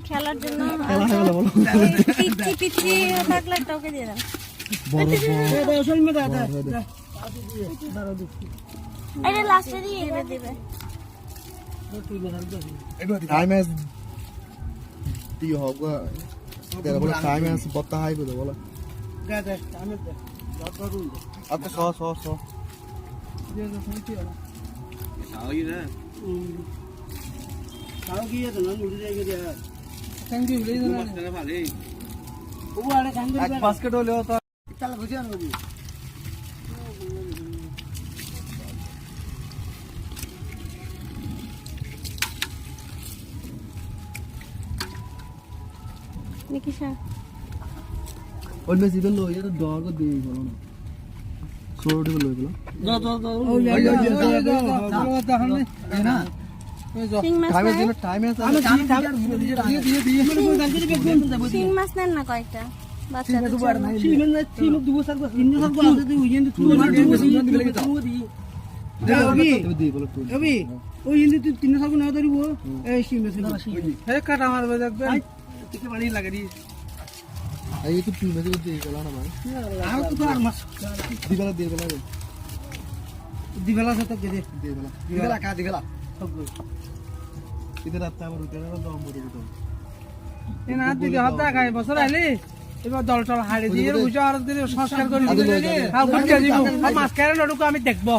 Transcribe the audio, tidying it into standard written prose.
খেলার জন্য খেলা হয়ে গেল বলো পিচ্ছি পিচ্ছি থাকলে তোকে দিয়ে দেন এটা লাস্টে দিয়ে এবার দিবে টাইম এস দিও হোগা তেরা বলে টাইম এস বত্তা হাই বলে বলো আচ্ছা সো বাস্কেট হলে তো নিকিশা ওই মেসি তো লই এটা ডর কো দেই বলো না সোড়ে বলো বলো না সিং মাছ টাইম আছে সিং মাছ নেন না কয়েকটা বাচ্চা ওই হিন্দি তুই 3 সাল না ধরিব এই সিমেছে হে কাটা মারবে দেখবে টিকে পানি লাগে দি এই তো তুই মেসি দেই গলা না ভাই আর তো আর মাছ দিবেলা দিবেলা সাথে দে দিবেলা কা দিবেলা সব ইধর আত্তা আমার উঠে না দম বড় বড় এ না দিদি হত্যা খাই বছর আইলি এবার দল টল হাড়ি দিয়ে বুঝা আর সংস্কার করি আর বুঝা দিব মাছ কেন নড়ুকো আমি দেখবো